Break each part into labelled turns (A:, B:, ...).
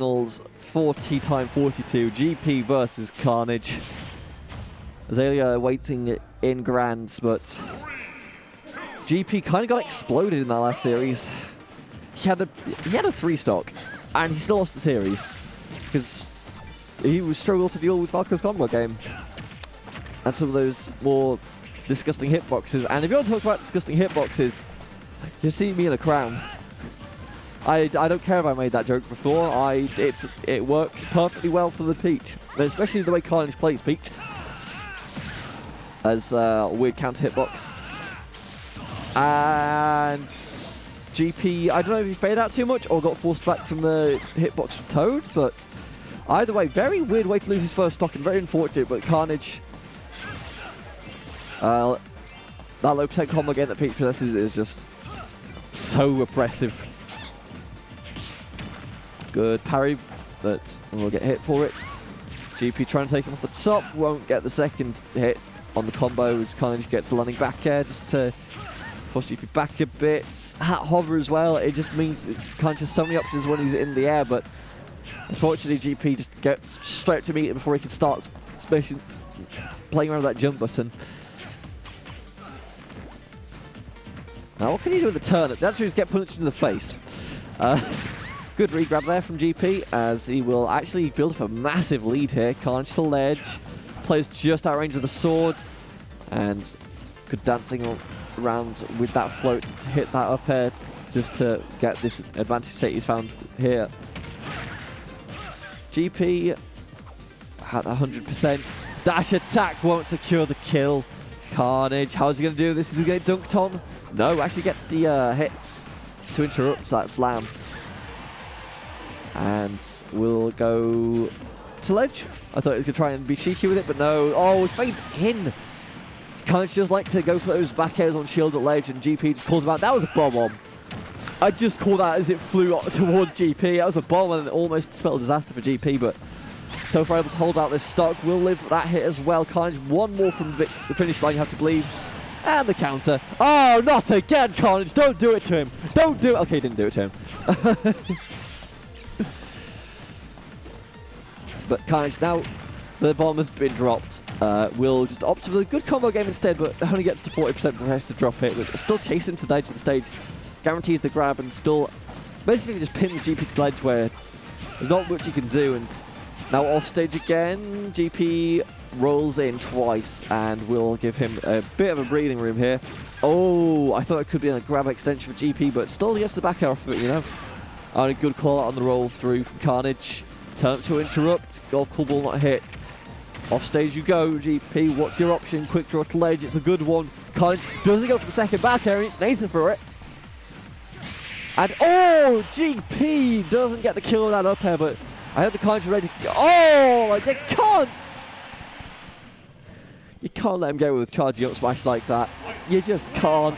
A: 40x42, GP versus Khanage. Azalea waiting in Grands, but GP kind of got exploded in that last series. He had a 3-stock, and he still lost the series because he was struggling to deal with Falco's combo game and some of those more disgusting hitboxes. And if you want to talk about disgusting hitboxes, you see me in a crown. I don't care if I made that joke before. It works perfectly well for the Peach, especially the way Khanage plays Peach as a weird counter hitbox. And GP, I don't know if he faded out too much or got forced back from the hitbox from Toad, but either way, very weird way to lose his first stock and very unfortunate. But Khanage, that low percent combo game that Peach possesses is just so oppressive. Good parry, but we'll get hit for it. GP trying to take him off the top, won't get the second hit on the combo as Khanage gets the landing back air just to force GP back a bit. Hat hover as well, it just means Khanage has so many options when he's in the air, but unfortunately GP just gets straight to meet him before he can start playing around with that jump button. Now what can you do with the turnip? The answer is get punched in the face. Good re-grab there from GP as he will actually build up a massive lead here. Khanage to ledge, plays just out of range of the sword, and good dancing around with that float to hit that up air just to get this advantage state he's found here. GP had 100%. Dash attack won't secure the kill. Khanage, how's he going to do this? Is he going to get dunked on? No, actually gets the hits to interrupt that slam. And we'll go to ledge. I thought he was going to try and be cheeky with it, but no. Oh, it fades in. Khanage just like to go for those back airs on shield at ledge, and GP just calls him out. That was a bomb. I just called that as it flew towards GP. That was a bomb and it almost spelled disaster for GP, but so far able to hold out this stock. Will live that hit as well. Khanage one more from the finish line, you have to believe. And the counter. Oh, not again, Khanage. Don't do it to him. Don't do it. Okay, he didn't do it to him. But Khanage, now the bomb has been dropped, will just opt for the good combo game instead, but only gets to 40% but has to drop it. But still chase him to the edge of the stage, guarantees the grab, and still basically just pins GP to the ledge where there's not much he can do. And now off stage again, GP rolls in twice and will give him a bit of a breathing room here. Oh, I thought it could be a grab extension for GP, but still he gets the back air off of it, you know. And a good call out on the roll through from Khanage. Turn up to interrupt, golf club ball not hit. Off stage you go, GP, what's your option? Quick draw to ledge, it's a good one. Khanage doesn't go for the second back air, and it's Nathan for it. And oh, GP doesn't get the kill with that up air, but I have the Khanage ready to go. Oh, you can't! You can't let him go with charging up smash like that. You just can't.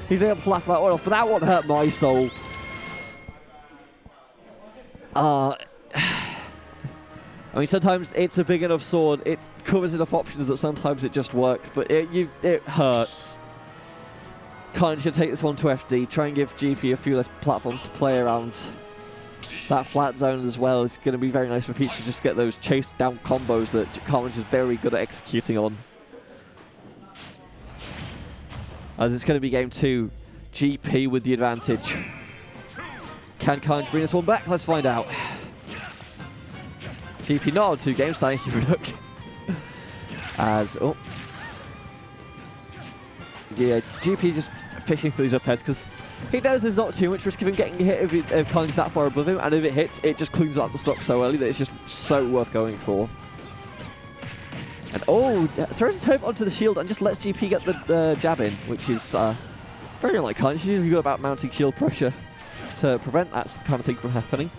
A: He's able to laugh that one off, but that one hurt my soul. I mean, sometimes it's a big enough sword, it covers enough options that sometimes it just works, but it hurts. Khanage can take this one to FD, try and give GP a few less platforms to play around. That flat zone as well is going to be very nice for Peach to just get those chase down combos that Khanage is very good at executing on. As it's going to be game 2, GP with the advantage. Can Khanage bring this one back? Let's find out. GP not on 2 games, thank you, Rook. As, oh. Yeah, GP just fishing for these up heads because he knows there's not too much risk of him getting hit if Khanage that far above him, and if it hits, it just cleans up the stock so early that it's just so worth going for. And oh, throws his hope onto the shield and just lets GP get the jab in, which is very unlike Khanage. He's usually good about mounting shield pressure to prevent that kind of thing from happening.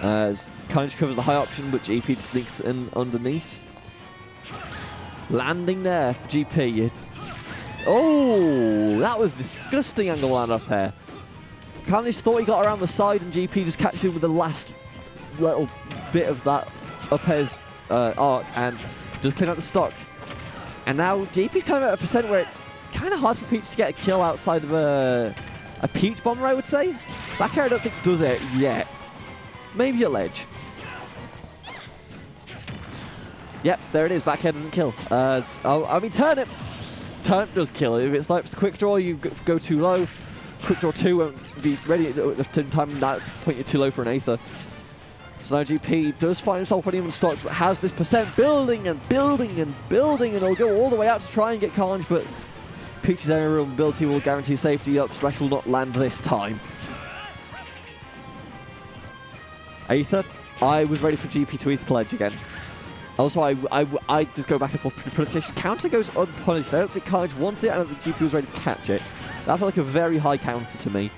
A: As Khanage covers the high option, but GP just sneaks in underneath. Landing there for GP. Oh, that was a disgusting angle land up there. Khanage thought he got around the side, and GP just catches him with the last little bit of that up airs arc and just clean out the stock. And now GP's kind of at a percent where it's kind of hard for Peach to get a kill outside of a Peach Bomber, I would say. Back air I don't think does it yet. Maybe a ledge. Yep, there it is. Back air doesn't kill. I mean, Turnip does kill. If it snipes the quick draw, you go too low. Quick draw 2 won't be ready at the time. That point you're too low for an Aether. So now GP does find himself running on stocks, but has this percent building and building and building, and he'll go all the way out to try and get Khanage, but Peach's aerial ability will guarantee safety. Up smash will not land this time. Aether, I was ready for GP to Aether ledge again. Also, I just go back and forth. Protection counter goes unpunished. I don't think Khanage wants it. I don't think GP was ready to catch it. That felt like a very high counter to me.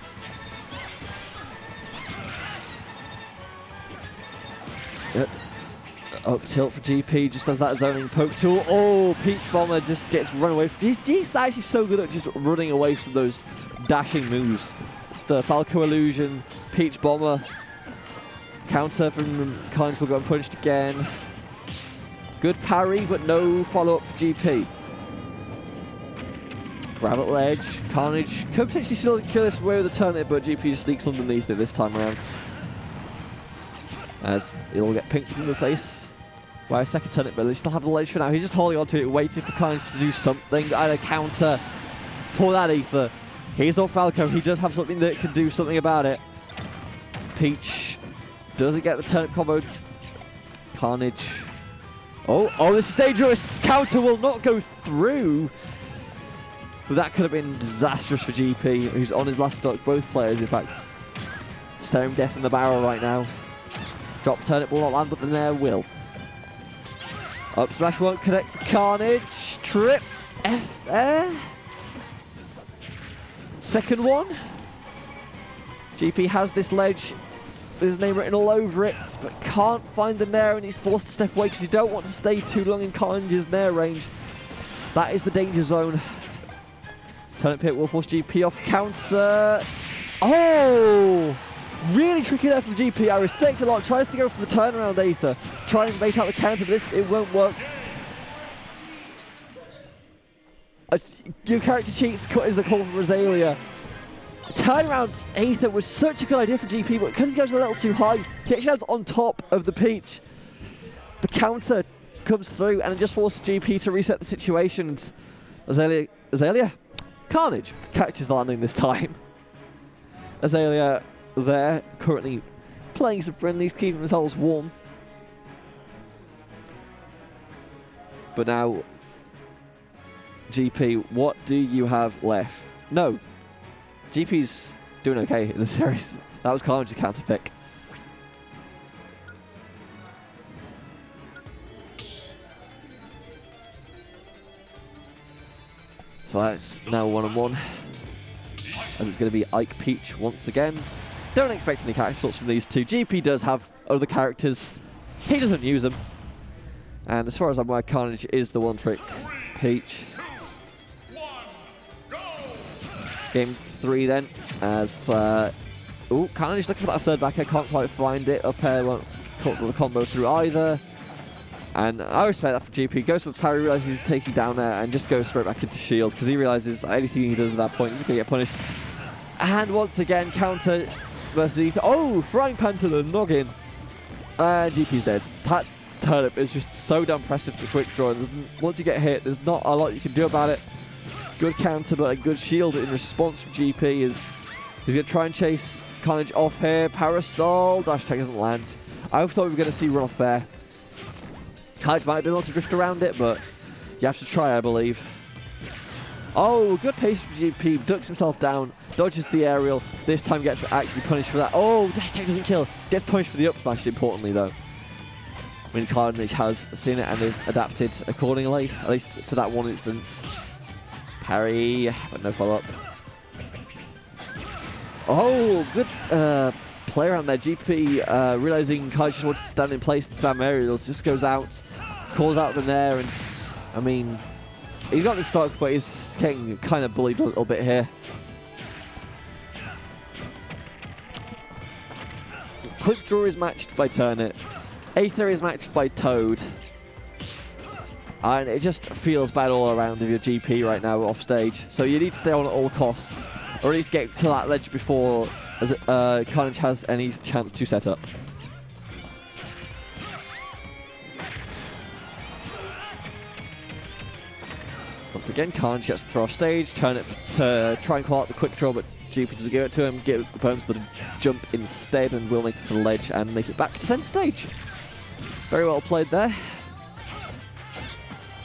A: It's up tilt for GP, just does that zoning poke tool. Oh, Peach Bomber just gets run away from. He's actually so good at just running away from those dashing moves. The Falco Illusion, Peach Bomber, counter from Khanage will go unpunished again. Good parry, but no follow-up for GP. Grab at ledge. Khanage could potentially still kill this away with a turnip, but GP sneaks underneath it this time around. As he'll get pinked in the face by a second turnip, but they still have the ledge for now. He's just holding on to it, waiting for Khanage to do something. And a counter for that Aether. He's not Falco. He does have something that can do something about it. Peach doesn't get the turnip combo. Khanage. Oh, this is dangerous. Counter will not go through. But that could have been disastrous for GP, who's on his last stock. Both players, in fact, staring death in the barrel right now. Drop turnip will not land, but the Nair will. Up smash won't connect for Khanage. Trip. F air. Second one. GP has this ledge. There's his name written all over it, but can't find the Nair, and he's forced to step away because you don't want to stay too long in Khanage's Nair range. That is the danger zone. Turnip hit will force GP off counter. Oh! Really tricky there from GP. I respect a lot. Tries to go for the turnaround Aether. Try and bait out the counter, but it won't work. Your character cheats is the call from Rosalia. Turnaround Aether was such a good idea for GP, but because he goes a little too high, he actually lands on top of the Peach. The counter comes through and it just forces GP to reset the situation. Azalea? Khanage catches the landing this time. Azalea there, currently playing some friendlies, keeping themselves warm. But now, GP, what do you have left? No. GP's doing okay in the series. That was Khanage's counter pick. So that's now 1-on-1. As it's going to be Ike Peach once again. Don't expect any character swaps from these two. GP does have other characters. He doesn't use them. And as far as I'm aware, Khanage is the one-trick Peach. Game 3 then, as Khanage looking for that third back air, can't quite find it. Up air won't cut the combo through either. And I respect that for GP. Goes for the parry, realizes he's taking down there, and just goes straight back into shield because he realizes anything he does at that point is going to get punished. And once again, counter versus Aether. Oh, frying pan to the noggin. And GP's dead. That turnip is just so damn impressive to quick draw. Once you get hit, there's not a lot you can do about it. Good counter, but a good shield in response from GP is he's going to try and chase Khanage off here. Parasol, dash attack doesn't land. I thought we were going to see run off there. Khanage might have been able to drift around it, but you have to try, I believe. Oh, good pace from GP, ducks himself down, dodges the aerial, this time gets actually punished for that. Oh, dash attack doesn't kill, gets punished for the up smash, importantly though. I mean, Khanage has seen it and has adapted accordingly, at least for that one instance. Parry, but no follow-up. Oh, good play around there. GP realizing Khanage just wants to stand in place and spam aerials, just goes out, calls out the Nair, and I mean, he's got the stock, but he's getting kind of bullied a little bit here. Quick draw is matched by Turnip. Aether is matched by Toad. And it just feels bad all around if you're GP right now off stage. So you need to stay on at all costs. Or at least get to that ledge before Khanage has any chance to set up. Once again, Khanage gets to throw off stage, turn it to try and call out the quick draw, but GP doesn't give it to him, get the opponents to jump instead, and will make it to the ledge and make it back to center stage. Very well played there.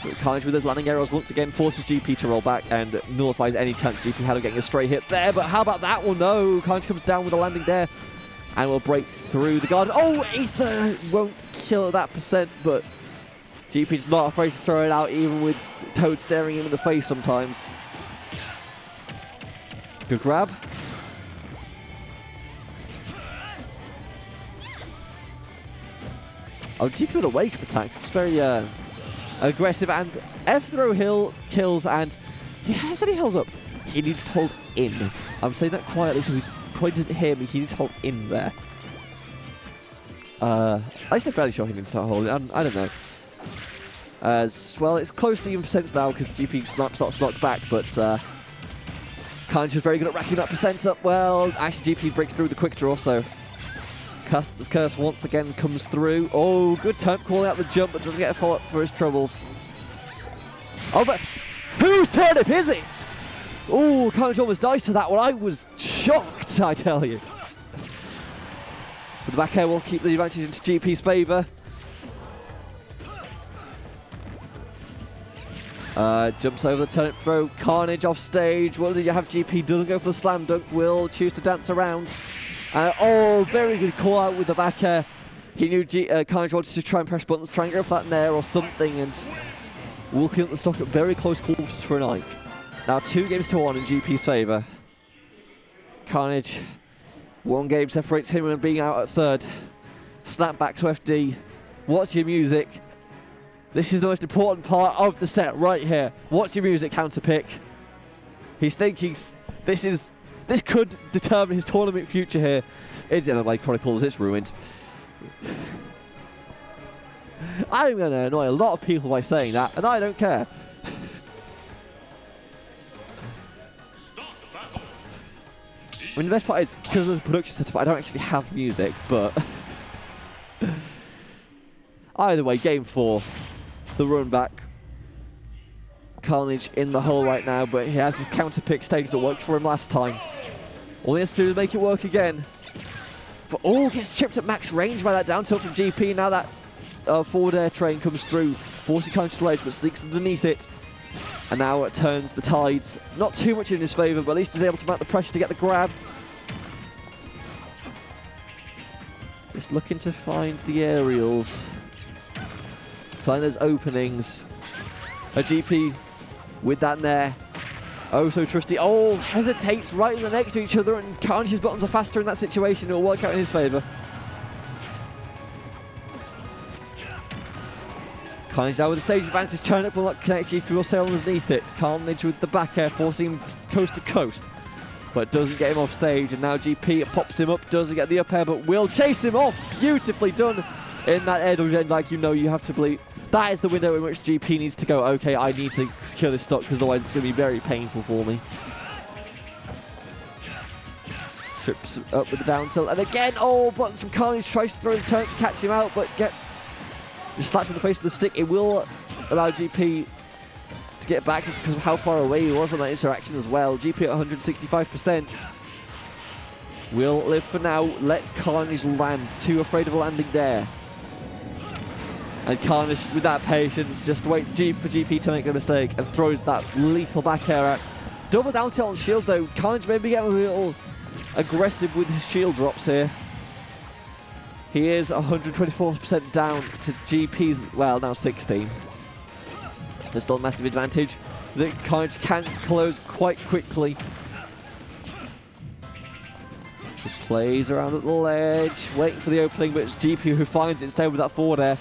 A: Khanage with his landing arrows once again forces GP to roll back and nullifies any chance GP had of getting a stray hit there, but how about that one? No, Khanage comes down with a landing there and will break through the guard. Oh, Aether won't kill at that percent, but GP's not afraid to throw it out even with Toad staring him in the face sometimes. Good grab. Oh, GP with a wake-up attack. It's very aggressive, and F-throw hill kills, and he has any hills up. He needs to hold in. I'm saying that quietly so he probably doesn't hear me. He needs to hold in there. I'm fairly sure he needs to hold in. I don't know. As well, it's close to even percents now because GP starts knocked back, but Khanage is very good at racking that percent up. Well, actually GP breaks through the quick draw, so Custer's Curse once again comes through. Oh, good turn calling out the jump, but doesn't get a follow-up for his troubles. Oh, but whose turnip is it? Oh, Khanage almost dies to that one. I was shocked, I tell you. But the back air will keep the advantage into GP's favour. Jumps over the turnip throw. Khanage off stage. What did you have? GP doesn't go for the slam dunk. Will choose to dance around. Oh, very good call out with the back air. He knew Khanage wanted to try and press buttons, try and go for that nair or something, and will keep the stock at very close quarters for an Ike. Now 2-1 in GP's favour. Khanage, 1 game separates him and being out at third. Snap back to FD. Watch your music. This is the most important part of the set right here. Watch your music, counterpick. He's thinking this could determine his tournament future here. It's in the Blade Chronicles, it's ruined. I'm going to annoy a lot of people by saying that, and I don't care. I mean, the best part is, because of the production setup, I don't actually have music, but either way, game 4. The run back. Khanage in the hole right now, but he has his counter pick stage that worked for him last time. All he has to do is make it work again. But oh, gets chipped at max range by that down tilt from GP. Now that forward air train comes through, forcing Khanage to the ledge, but sneaks underneath it. And now it turns the tides. Not too much in his favour, but at least he's able to mount the pressure to get the grab. Just looking to find the aerials. Find those openings. A GP with that nair. Oh, so trusty. Oh, hesitates right in the next to each other, and Khanage's buttons are faster in that situation. It will work out in his favour. Khanage now with the stage advantage. Turnip will not connect. GP will sail underneath it. Khanage with the back air, forcing him coast to coast. But doesn't get him off stage, and now GP pops him up. Doesn't get the up air, but will chase him off. Beautifully done in that air dodge end, like you know you have to believe. That is the window in which GP needs to go, okay, I need to secure this stock because otherwise it's going to be very painful for me. Trips up with the down tilt, and again, oh, buttons from Khanage, tries to throw the turn to catch him out, but gets just slapped in the face with the stick. It will allow GP to get back just because of how far away he was on that interaction as well. GP at 165%. Will live for now, lets Khanage land, too afraid of landing there. And Khanage, with that patience, just waits for GP to make a mistake and throws that lethal back air out. Double down tilt on shield though. Khanage maybe getting a little aggressive with his shield drops here. He is 124% down to GP's, well, now 16. There's still a massive advantage that Khanage can close quite quickly. Just plays around at the ledge, waiting for the opening, but it's GP who finds it instead with that forward air.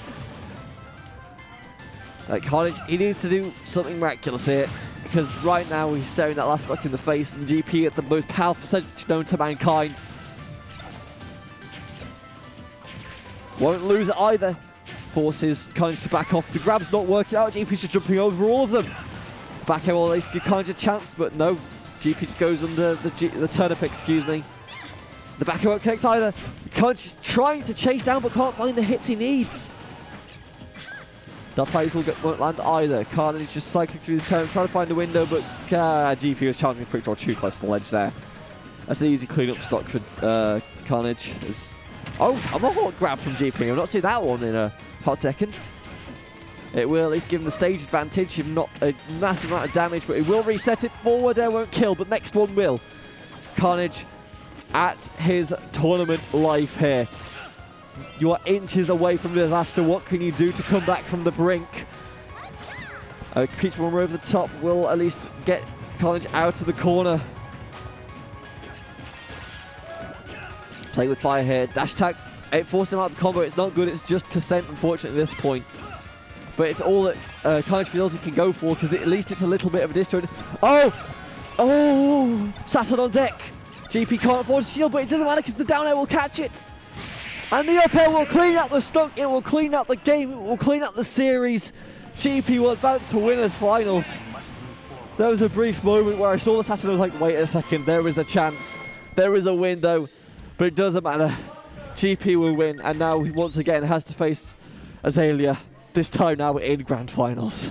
A: Khanage, he needs to do something miraculous here, because right now he's staring that last stock in the face, and GP at the most powerful percentage known to mankind. Won't lose it either. Forces Khanage to back off. The grab's not working out. GP's just jumping over all of them. Back air will at least give Khanage a chance, but no. GP just goes under the turnip, excuse me. The backer won't connect either. Khanage is trying to chase down but can't find the hits he needs. Dartides won't land either. Khanage just cycling through the turn, trying to find a window, but GP was charging a quick draw too close to the ledge there. That's an easy clean-up stock for Khanage. Oh, a Mohawk grab from GP. I've not seen that one in a hot second. It will at least give him the stage advantage, if not a massive amount of damage, but it will reset it. Forward air won't kill, but next one will. Khanage at his tournament life here. You are inches away from disaster. What can you do to come back from the brink? Peach Bomber over the top will at least get Khanage out of the corner. Playing with fire here. Dash tag. It forced him out of the combo. It's not good. It's just percent, unfortunately, at this point. But it's all that Khanage feels he can go for, because at least it's a little bit of a distro. Oh! Saturn on deck. GP can't afford to shield, but it doesn't matter because the down air will catch it. And the up air will clean out the stock. It will clean out the game. It will clean out the series. GP will advance to winners finals. There was a brief moment where I saw the Saturn and I was like, wait a second, there is a chance. There is a win though, but it doesn't matter. GP will win, and now he once again has to face Azalea, this time now in Grand Finals.